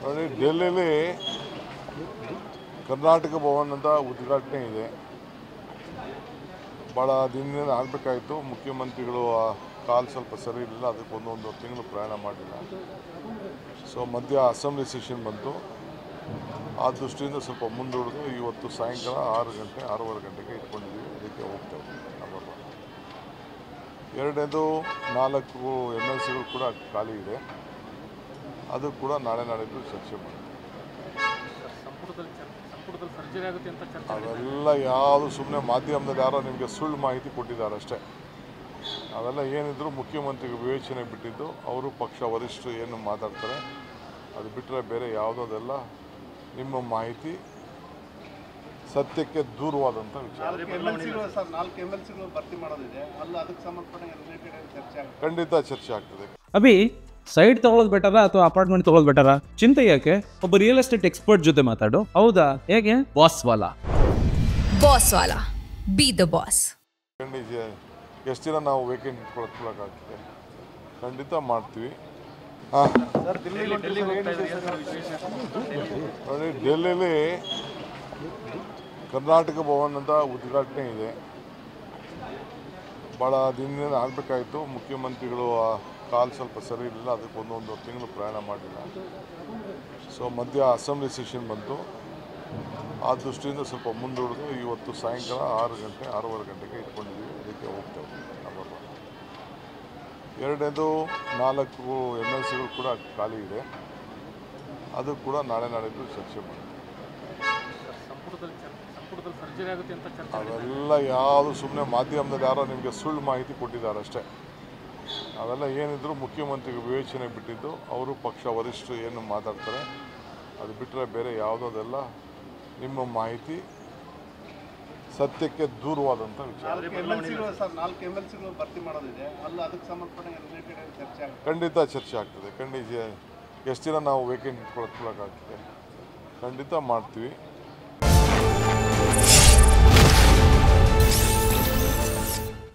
ನೋಡಿ, ಡೆಲ್ಲಿಲಿ ಕರ್ನಾಟಕ ಭವನ ಅಂತ ಉದ್ಘಾಟನೆ ಇದೆ. ಭಾಳ ದಿನದಿಂದ ಆಗಬೇಕಾಯಿತು. ಮುಖ್ಯಮಂತ್ರಿಗಳು ಕಾಲು ಸ್ವಲ್ಪ ಸರಿ ಇರಲಿಲ್ಲ, ಅದಕ್ಕೆ ಒಂದೊಂದು ತಿಂಗಳು ಪ್ರಯಾಣ ಮಾಡಿಲ್ಲ. ಸೊ ಮಧ್ಯ ಅಸೆಂಬ್ಲಿ ಸೆಷನ್ ಬಂತು. ಆ ದೃಷ್ಟಿಯಿಂದ ಸ್ವಲ್ಪ ಮುಂದೂಡಿದು ಇವತ್ತು ಸಾಯಂಕಾಲ 6 ಗಂಟೆಗೆ ಇಟ್ಕೊಂಡಿದ್ದೀವಿ. ಅದಕ್ಕೆ ಹೋಗ್ತೇವೆ. ಎರಡನೇದು 4 MLCಗಳು ಕೂಡ ಖಾಲಿ ಇದೆ. ಅದು ಕೂಡ ನಾಳೆ ನಾಡಿದ್ದು ಚರ್ಚೆ ಮಾಡ್ತೀವಿ. ಅವೆಲ್ಲ ಯಾವುದು ಸುಮ್ಮನೆ ಮಾಧ್ಯಮದಲ್ಲಿ ಯಾರೋ ನಿಮಗೆ ಸುಳ್ಳು ಮಾಹಿತಿ ಕೊಟ್ಟಿದ್ದಾರೆ ಅಷ್ಟೇ. ಅವೆಲ್ಲ ಏನಿದ್ರು ಮುಖ್ಯಮಂತ್ರಿಗೆ ವಿವೇಚನೆ ಬಿಟ್ಟಿದ್ದು. ಅವರು ಪಕ್ಷ ವರಿಷ್ಠರು ಏನು ಮಾತಾಡ್ತಾರೆ ಅದು ಬಿಟ್ಟರೆ ಬೇರೆ ಯಾವುದೆಲ್ಲ ನಿಮ್ಮ ಮಾಹಿತಿ ಸತ್ಯಕ್ಕೆ ದೂರವಾದಂಥ ವಿಚಾರ. ಖಂಡಿತ ಚರ್ಚೆ ಆಗ್ತದೆ. ಅಭಿ, ಸೈಡ್ ತಗೊಳ್ಳೋದು ಬೆಟರ ಅಥವಾ ಅಪಾರ್ಟ್ಮೆಂಟ್ ತಗೊಳ್ಳೋದು ಬೆಟರ? ಚಿಂತೆ ಯಾಕೆ? ಒಬ್ಬ ರಿಯಲ್ ಎಸ್ಟೇಟ್ ಎಕ್ಸ್ಪರ್ಟ್ ಜೊತೆ ಮಾತಾಡು. ಹೌದಾ? ಹೇಗೆ? Boss Vala B the boss. ಎಷ್ಟು ದಿನ ನಾವು ವೇಕೆಂಟ್ ಇಟ್ಕೊಳಕ್ಕಾಗ್ತದೆ? ಖಂಡಿತ ಮಾಡ್ತೀವಿ. ನೋಡಿ, ಡೆಲ್ಲಿಲಿ ಕರ್ನಾಟಕ ಭವನ ಅಂತ ಉದ್ಘಾಟನೆ ಇದೆ. ಭಾಳ ದಿನದಿಂದ ಆಗಬೇಕಾಯಿತು. ಮುಖ್ಯಮಂತ್ರಿಗಳು ಕಾಲು ಸ್ವಲ್ಪ ಸರಿ ಇರಲಿಲ್ಲ, ಅದಕ್ಕೆ ಒಂದೊಂದು ತಿಂಗಳು ಪ್ರಯಾಣ ಮಾಡಿಲ್ಲ. ಸೊ ಮಧ್ಯ ಅಸೆಂಬ್ಲಿ ಸೆಷನ್ ಬಂತು. ಆ ದೃಷ್ಟಿಯಿಂದ ಸ್ವಲ್ಪ ಮುಂದೂಡಿದು ಇವತ್ತು ಸಾಯಂಕಾಲ 6 ಗಂಟೆಗೆ ಇಟ್ಕೊಂಡಿದ್ದೀವಿ. ಅದಕ್ಕೆ ಹೋಗ್ತೇವೆ. ಎರಡನೇದು 4 MLCಗಳು ಕೂಡ ಖಾಲಿ ಇದೆ. ಅದು ಕೂಡ ನಾಳೆ ನಾಡಿದ್ದು ಚರ್ಚೆ ಮಾಡ್ತೀವಿ. ಅವೆಲ್ಲ ಯಾವುದು ಸುಮ್ಮನೆ ಮಾಧ್ಯಮದಲ್ಲಿ ಯಾರೋ ನಿಮಗೆ ಸುಳ್ಳು ಮಾಹಿತಿ ಕೊಟ್ಟಿದ್ದಾರೆ ಅಷ್ಟೇ. ಅವೆಲ್ಲ ಏನಿದ್ರು ಮುಖ್ಯಮಂತ್ರಿಗೆ ವಿವೇಚನೆ ಬಿಟ್ಟಿದ್ದು. ಅವರು ಪಕ್ಷ ವರಿಷ್ಠರು ಏನು ಮಾತಾಡ್ತಾರೆ ಅದು ಬಿಟ್ಟರೆ ಬೇರೆ ಯಾವುದೆಲ್ಲ ನಿಮ್ಮ ಮಾಹಿತಿ ಸತ್ಯಕ್ಕೆ ದೂರವಾದಂಥ ವಿಚಾರ. ಖಂಡಿತ ಚರ್ಚೆ ಆಗ್ತದೆ. ಎಷ್ಟು ದಿನ ನಾವು ವೇಕೆಂಟ್ ಇಟ್ಕೊಳಕ್ಕಾಗ್ತದೆ? ಖಂಡಿತ ಮಾಡ್ತೀವಿ.